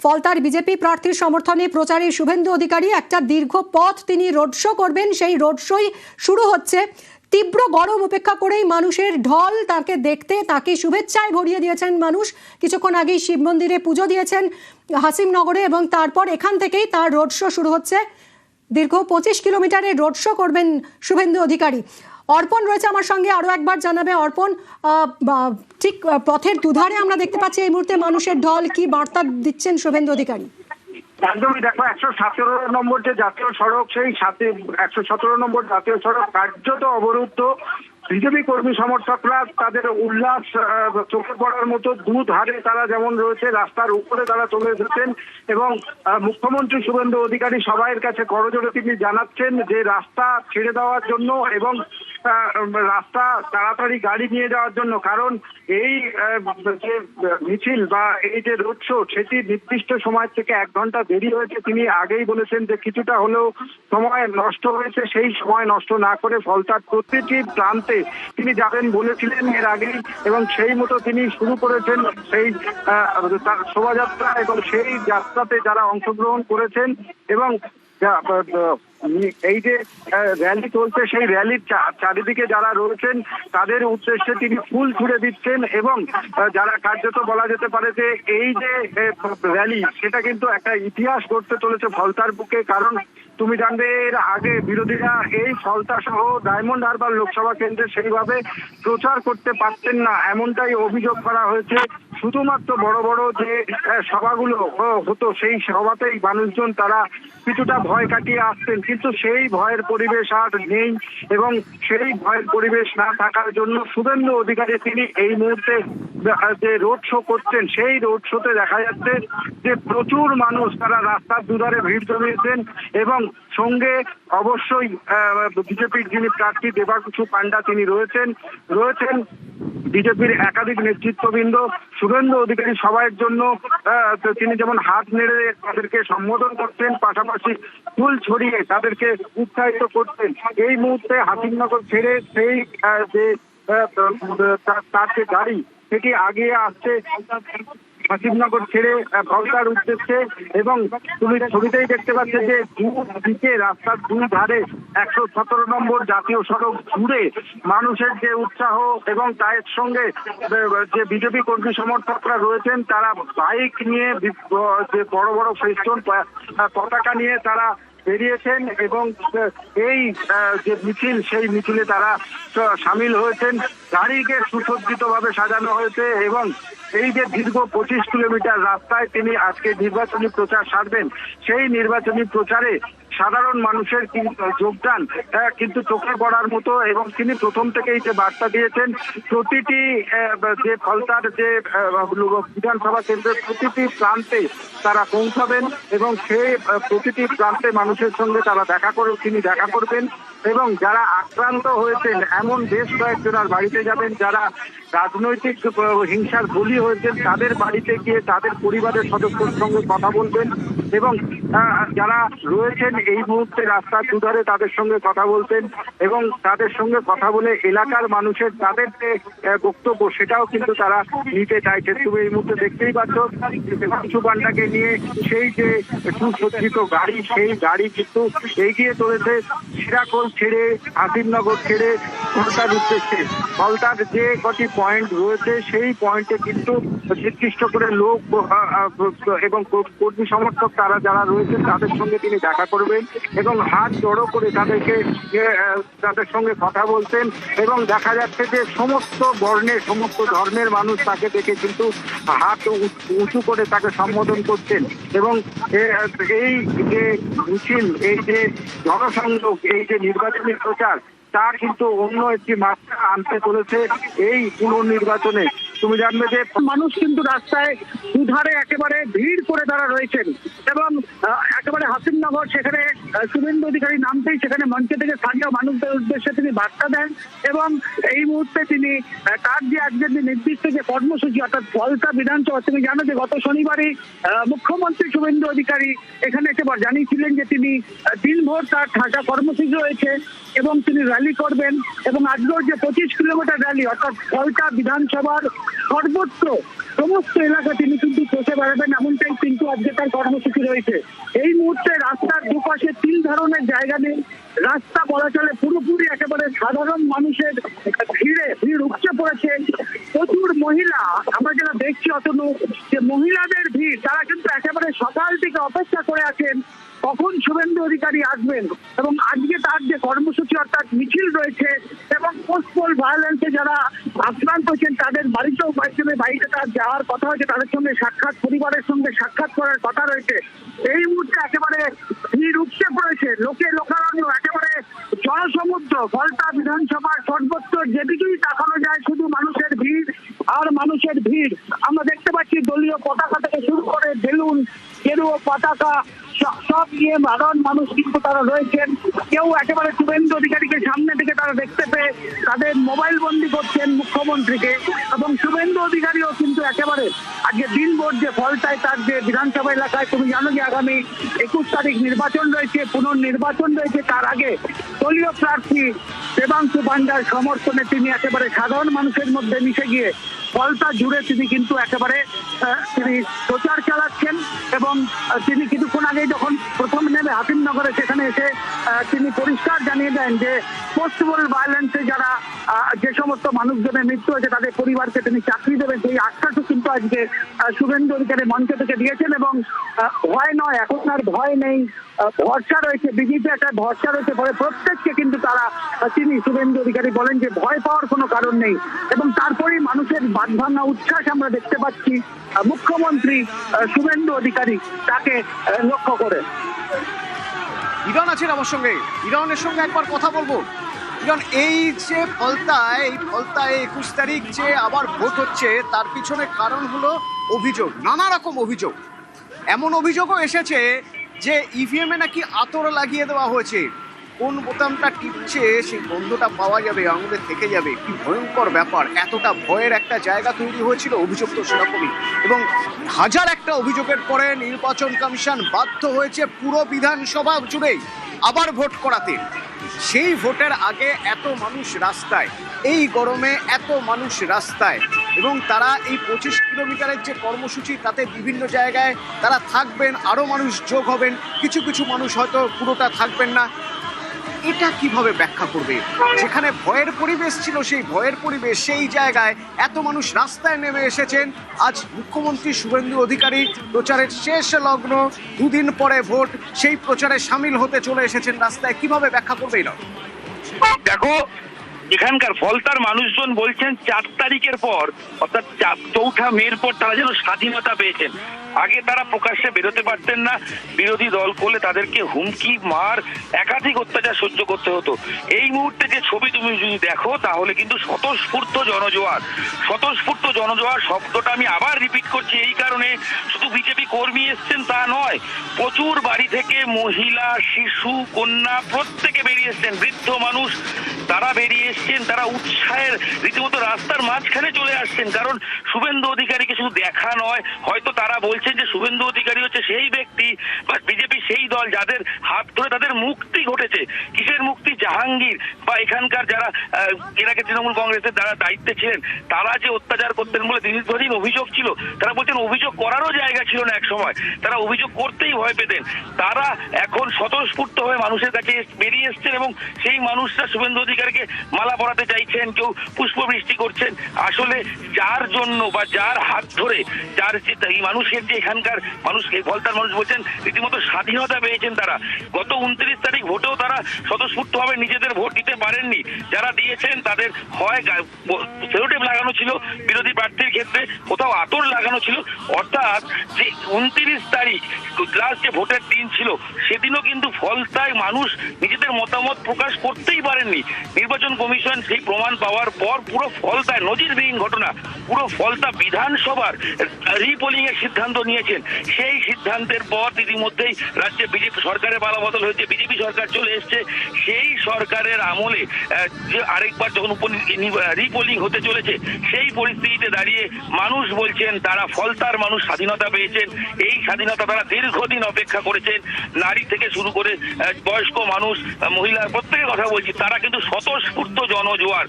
ফলতার BJP প্রার্থীর সমর্থনে প্রচারে শুভেন্দু অধিকারী একটা দীর্ঘ পথ তিনি রোড শো করবেন। সেই রোড শোই শুরু হচ্ছে। তীব্র গরম উপেক্ষা করেই মানুষের ঢল তাকে দেখতে, তাকে শুভেচ্ছায় ভরিয়ে দিয়েছেন মানুষ। কিছুক্ষণ আগেই শিব মন্দিরে পুজো দিয়েছেন হাসিমনগরে এবং তারপর এখান থেকেই তার রোড শো শুরু হচ্ছে। দীর্ঘ 25 কিলোমিটারের রোড শো করবেন শুভেন্দু অধিকারী। অর্পণ রয়েছে আমার সঙ্গে, আরো একবার জানাবে অর্পণ, ঠিক পথের দুধারে আমরা দেখতে পাচ্ছি এই মুহূর্তে মানুষের ঢল, কি বার্তা দিচ্ছেন শুভেন্দু অধিকারী? একদমই দেখো, 117 নম্বর যে জাতীয় সড়ক, সেই 117 নম্বর জাতীয় সড়ক কার্যত অবরুদ্ধ। বিজেপি কর্মী সমর্থকরা তাদের উল্লাস চোখে পড়ার মতো দুধারে তারা যেমন রয়েছে, রাস্তার উপরে তারা চলে এসেছেন এবং মুখ্যমন্ত্রী শুভেন্দু অধিকারী সবাইয়ের কাছে করজোড়ে তিনি জানাচ্ছেন যে রাস্তা ছেড়ে দেওয়ার জন্য এবং রাস্তা তাড়াতাড়ি গাড়ি নিয়ে যাওয়ার জন্য। কারণ এই যে মিছিল বা এই যে রোড শো, সেটি নির্দিষ্ট সময় থেকে 1 ঘন্টা দেরি হয়েছে। তিনি আগেই বলেছেন যে কিছুটা হলেও সময় নষ্ট হয়েছে, সেই সময় নষ্ট না করে ফলতার প্রতিটি প্রান্তে তিনি যাবেন বলেছিলেন এর আগেই এবং সেই মতো তিনি শুরু করেছেন সেই তার শোভাযাত্রা এবং সেই যাত্রাতে যারা অংশগ্রহণ করেছেন এবং এই যে র্যালি চলছে, সেই র্যালির চারিদিকে যারা রয়েছেন তাদের উদ্দেশ্যে তিনি ফুল ছুড়ে দিচ্ছেন এবং যারা কার্যত বলা যেতে পারে যে এই যে র্যালি, সেটা কিন্তু একটা ইতিহাস গড়তে চলেছে ফলতার বুকে। কারণ তুমি জানবে এর আগে বিরোধীরা এই ফলতা সহ ডায়মন্ড হারবার লোকসভা কেন্দ্রে সেইভাবে প্রচার করতে পারতেন না, এমনটাই অভিযোগ করা হয়েছে। শুধুমাত্র বড় বড় যে সভাগুলো হতো সেই সভাতেই মানুষজন তারা কিছুটা ভয় কাটিয়ে আসতেন, কিন্তু সেই ভয়ের পরিবেশ আর নেই এবং সেই ভয়ের পরিবেশ না থাকার জন্য শুভেন্দু অধিকারী তিনি এই মুহূর্তে যে রোড শো করছেন, সেই রোড শোতে দেখা যাচ্ছে যে প্রচুর মানুষ তারা রাস্তার দুধারে ভিড় জমিয়েছেন এবং সঙ্গে অবশ্যই বিজেপির যিনি প্রার্থী দেবাংশু পান্ডা তিনি রয়েছেন বিজেপির একাধিক নেতৃত্ববৃন্দ। শুভেন্দু অধিকারী সবাইয়ের জন্য তিনি যেমন হাত নেড়ে তাদেরকে সম্বোধন করতেন, পাশাপাশি ফুল ছড়িয়ে তাদেরকে উৎসাহিত করতেন। এই মুহূর্তে হাসিমনগর ছেড়ে সেই যে তার যে গাড়ি, সেটি আগিয়ে আসছে হাসিমনগর ছেড়ে ফলতার উদ্দেশ্যে এবং তুমি ছবিতেই দেখতে পাচ্ছ যে দুদিকে রাস্তার দুই ধারে 117 নম্বর জাতীয় সড়ক জুড়ে মানুষের যে উৎসাহ এবং তার সঙ্গে যে বিজেপি কর্মী সমর্থকরা রয়েছেন তারা বাইক নিয়ে যে বড় বড় ফেস্টুন পতাকা নিয়ে তারা বেরিয়েছেন এবং এই যে মিছিল, সেই মিছিলে তারা সামিল হয়েছেন। গাড়িকে সুসজ্জিত ভাবে সাজানো হয়েছে এবং এই যে দীর্ঘ 25 কিলোমিটার রাস্তায় তিনি আজকে নির্বাচনী প্রচার সারবেন, সেই নির্বাচনী প্রচারে সাধারণ মানুষের যোগদান কিন্তু চোখে পড়ার মতো এবং তিনি প্রথম থেকেই যে বার্তা দিয়েছেন প্রতিটি যে ফলতার যে বিধানসভা কেন্দ্রের প্রতিটি প্রান্তে তারা পৌঁছাবেন এবং সেই প্রতিটি প্রান্তে মানুষের সঙ্গে তারা তিনি দেখা করবেন এবং যারা আক্রান্ত হয়েছেন এমন বেশ কয়েকজনের বাড়িতে যাবেন, যারা রাজনৈতিক হিংসার বলি হয়েছেন তাদের বাড়িতে গিয়ে তাদের পরিবারের সদস্যদের সঙ্গে কথা বলবেন এবং যারা রয়েছেন এই মুহূর্তে রাস্তার দুধারে তাদের সঙ্গে কথা বলতেন এবং তাদের সঙ্গে কথা বলে এলাকার মানুষের তাদের যে বক্তব্য সেটাও কিন্তু তারা নিতে চাইছেন। তুমি এই মুহূর্তে দেখতেই পাচ্ছ দেবাংশু পান্ডাকে নিয়ে সেই যে সুসজ্জিত গাড়ি, সেই গাড়ি কিন্তু এগিয়ে চলেছে শিরাকোল ছেড়ে হাসিমনগর ছেড়ে ফলতার উদ্দেশ্যে। ফলতার যে কটি পয়েন্ট রয়েছে সেই পয়েন্টে কিন্তু নির্দিষ্ট করে লোক এবং কর্মী সমর্থক তারা যারা রয়েছেন তাদের সঙ্গে তিনি দেখা করবেন এবং হাত জড়ো করে তাদের সঙ্গে কথা বলতেন এবং দেখা যাচ্ছে যে সমস্ত বর্ণের সমস্ত ধর্মের মানুষ তাকে দেখে কিন্তু হাত উঁচু করে তাকে সম্বোধন করছেন এবং এই যে মিছিল, এই যে জনসংযোগ, এই যে নির্বাচনী প্রচার, তা কিন্তু অন্য একটি মাত্রা আনতে চলেছে এই পুনর্নির্বাচনে। তুমি জানবে যে মানুষ কিন্তু রাস্তায় দুধারে একেবারে ভিড় করে তারা রয়েছেন এবং একেবারে হাসিমনগর, সেখানে শুভেন্দু অধিকারী নামতেই সেখানে মঞ্চে থেকে স্থানীয় মানুষদের উদ্দেশ্যে তিনি বার্তা দেন এবং এই মুহূর্তে তিনি তার যে আজকের নির্দিষ্ট যে কর্মসূচি অর্থাৎ ফলতা বিধানসভা, তুমি জানো যে গত শনিবারই মুখ্যমন্ত্রী শুভেন্দু অধিকারী এখানে একেবার জানিয়েছিলেন যে তিনি দিনভর তার ঢাকা কর্মসূচি রয়েছে এবং তিনি র্যালি করবেন এবং আজকের যে 25 কিলোমিটার র্যালি অর্থাৎ ফলতা বিধানসভার সর্বত্র সমস্ত এলাকা তিনি কিন্তু চষে বেড়াবেন, এমনটাই কিন্তু আজকে তার কর্মসূচি রয়েছে। এই মুহূর্তে রাস্তার দুপাশে 3 ধরনের জায়গা নেই, রাস্তা বলা চলে পুরোপুরি একেবারে সাধারণ মানুষের ভিড় উপচে পড়েছে। প্রচুর মহিলা, আমরা যেটা দেখছি অতনু, যে মহিলাদের ভিড়, তারা কিন্তু একেবারে সকাল থেকে অপেক্ষা করে আছেন কখন শুভেন্দু অধিকারী আসবেন। এবং আজকে তার যে কর্মসূচি অর্থাৎ মিছিল রয়েছে এবং পোস্টপোল ভায়োলেন্সে যারা আক্রান্ত হয়েছেন তাদের বাড়িতেও বাড়িতে তার যাওয়ার কথা হয়েছে, তাদের সঙ্গে সাক্ষাৎ, পরিবারের সঙ্গে সাক্ষাৎ করার কথা রয়েছে। এই মুহূর্তে একেবারে ভিড় উপচে পড়েছে, লোকারণ্য, একেবারে জনসমুদ্র। ফলতা বিধানসভার সর্বত্র যেদিকেই তাকানো যায় শুধু মানুষের ভিড় আর মানুষের ভিড়। আমরা দেখতে পাচ্ছি দলীয় পতাকা থেকে শুরু করে বেলুন, গেরুয়া পতাকা সব নিয়ে সাধারণ মানুষ কিন্তু তারা রয়েছেন। কেউ একেবারে শুভেন্দু অধিকারীকে সামনে থেকে তারা দেখতে পেয়ে তাদের মোবাইল বন্দি করছেন মুখ্যমন্ত্রীকে। এবং শুভেন্দু অধিকারীও কিন্তু একেবারে আজকে দিনভর যে ফলতায় তার যে বিধানসভা এলাকায়, তুমি জানো যে আগামী 21 তারিখ নির্বাচন রয়েছে, পুনর্নির্বাচন রয়েছে, তার আগে দলীয় প্রার্থী দেবাংশু পান্ডার সমর্থনে তিনি একেবারে সাধারণ মানুষের মধ্যে মিশে গিয়ে ফলতা জুড়ে তিনি কিন্তু একেবারে তিনি প্রচার চালাচ্ছেন। এবং তিনি কিছুক্ষণ আগে যখন প্রথম নেমে হাতিমনগরে সেখানে এসে তিনি পরিষ্কার জানিয়ে দেন যে পোস্টপোল ভায়োলেন্সে যারা যে সমস্ত মানুষজনের মৃত্যু হয়েছে তাদের পরিবারকে তিনি চাকরি দেবেন, সেই আশ্বাসও কিন্তু আজকে শুভেন্দু অধিকারী মঞ্চ থেকে দিয়েছেন। এবং ভয় নয়, এখন আর ভয় নেই, ভরসা রয়েছে, বিজেপি একটা ভরসা রয়েছে, পরে প্রত্যেককে কিন্তু তিনি শুভেন্দু অধিকারী বলেন যে ভয় পাওয়ার কোনো কারণ নেই। এবং তারপরেই মানুষের বাঁধভাঙা উচ্ছ্বাস আমরা দেখতে পাচ্ছি মুখ্যমন্ত্রী শুভেন্দু অধিকারী তাকে লক্ষ্য করে। ইরন আছেন আমার সঙ্গে, ইরনের সঙ্গে একবার কথা বলবো। ইরন, এই যে ফলতায় 21 তারিখ যে আবার ভোট হচ্ছে, তার পিছনে কারণ হলো অভিযোগ, নানা রকম অভিযোগ। এমন অভিযোগও এসেছে যে ইভিএমে নাকি আতর লাগিয়ে দেওয়া হয়েছে, কোন বোতামটা টিপছে সেই গন্ধটা পাওয়া যাবে, আঙুলে থেকে যাবে। কি ভয়ঙ্কর ব্যাপার! এতটা ভয়ের একটা জায়গা তৈরি হয়েছিল, অভিযোগ তো সেরকমই। এবং হাজার একটা অভিযোগের পরে নির্বাচন কমিশন বাধ্য হয়েছে পুরো বিধানসভা জুড়েই আবার ভোট করাতে। সেই ভোটের আগে এত মানুষ রাস্তায়, এই গরমে এত মানুষ রাস্তায়, এবং তারা এই 25 কিলোমিটারের যে কর্মসূচি তাতে বিভিন্ন জায়গায় তারা থাকবেন, আরও মানুষ যোগ হবেন, কিছু কিছু মানুষ হয়তো পুরোটা থাকবেন না। এটা কিভাবে ব্যাখ্যা করবে? যেখানে ভয়ের পরিবেশ ছিল, সেই ভয়ের পরিবেশ, সেই জায়গায় এত মানুষ রাস্তায় নেমে এসেছেন। আজ মুখ্যমন্ত্রী শুভেন্দু অধিকারী প্রচারের শেষ লগ্ন, 2 দিন পরে ভোট, সেই প্রচারে সামিল হতে চলে এসেছেন রাস্তায়। কিভাবে ব্যাখ্যা করবে এটা? দেখো, এখানকার ফলতার মানুষজন বলছেন 4 তারিখের পর, অর্থাৎ 4 মের পর তারা যেন স্বাধীনতা পেয়েছেন। আগে তারা প্রকাশ্যে বেরোতে পারতেন না, বিরোধী দল করলে তাদেরকে হুমকি, মার, একাধিক অত্যাচার সহ্য করতে হতো। এই মুহূর্তে যে ছবি তুমি যদি দেখো তাহলে কিন্তু স্বতঃস্ফূর্ত জনজোয়ার শব্দটা আমি আবার রিপিট করছি এই কারণে, শুধু বিজেপি কর্মী এসছেন তা নয়, প্রচুর বাড়ি থেকে মহিলা, শিশু, কন্যা প্রত্যেকে বেরিয়ে এসছেন, বৃদ্ধ মানুষ তারা বেরিয়ে এসছেন, তারা উৎসাহের রীতিমতো রাস্তার মাঝখানে চলে আসছেন। কারণ শুভেন্দু অধিকারীকে শুধু দেখা নয়, হয়তো তারা বলছেন যে শুভেন্দু অধিকারী হচ্ছে সেই ব্যক্তি বা বিজেপি সেই দল যাদের হাত ধরে তাদের মুক্তি ঘটেছে। কিসের মুক্তি? জাহাঙ্গীর বা এখানকার যারা এর আগে তৃণমূল কংগ্রেসের যারা দায়িত্বে ছিলেন তারা যে অত্যাচার করতেন বলে দীর্ঘদিন অভিযোগ ছিল। তারা বলছেন অভিযোগ করারও জায়গা ছিল না এক সময়, তারা অভিযোগ করতেই ভয় পেতেন। তারা এখন স্বতঃস্ফূর্ত হয়ে মানুষের কাছে বেরিয়ে এসছেন এবং সেই মানুষরা শুভেন্দু অধিকারীকে মালা পরাতে চাইছেন, কেউ পুষ্পবৃষ্টি করছেন। আসলে যার জন্য বা যার হাত ধরে, যার যে এই মানুষের যে এখানকার মানুষ, ফলতার মানুষ বলছেন রীতিমতো স্বাধীনতা পেয়েছেন তারা। গত 29 তারিখ ভোটেও তারা স্বতঃস্ফূর্তভাবে নিজেদের ভোট দিতে পারেননি। যারা দিয়েছেন তাদের হয় সেলোটেপ লাগানো ছিল বিরোধী প্রার্থীর ক্ষেত্রে, কোথাও আতর লাগানো ছিল। অর্থাৎ যে 29 তারিখ লাস্ট যে ভোটের দিন ছিল সেদিনও কিন্তু ফলতায় মানুষ নিজেদের মতামত প্রকাশ করতেই পারেননি। নির্বাচন কমিশন সেই প্রমাণ পাওয়ার পর পুরো ফলতায় নজিরবিহীন ঘটনা, পুরো ফলতা বিধানসভার রিপোলিং এর সিদ্ধান্ত নিয়েছেন। সেই সিদ্ধান্তের পর ইতিমধ্যেই রাজ্যে বিজেপি সরকারের পালাবদল হয়েছে, বিজেপি সরকার চলে এসছে। সেই সরকারের আমলে যে আরেকবার যখন রিপোলিং হতে চলেছে সেই পরিস্থিতিতে দাঁড়িয়ে মানুষ বলছেন তারা, ফলতার মানুষ স্বাধীনতা পেয়েছেন। এই স্বাধীনতা তারা দীর্ঘদিন অপেক্ষা করেছেন। নারী থেকে শুরু করে বয়স্ক মানুষ, মহিলা প্রত্যেকের কথা বলছি, তারা কিন্তু স্বতঃস্ফূর্ত জনজোয়ার।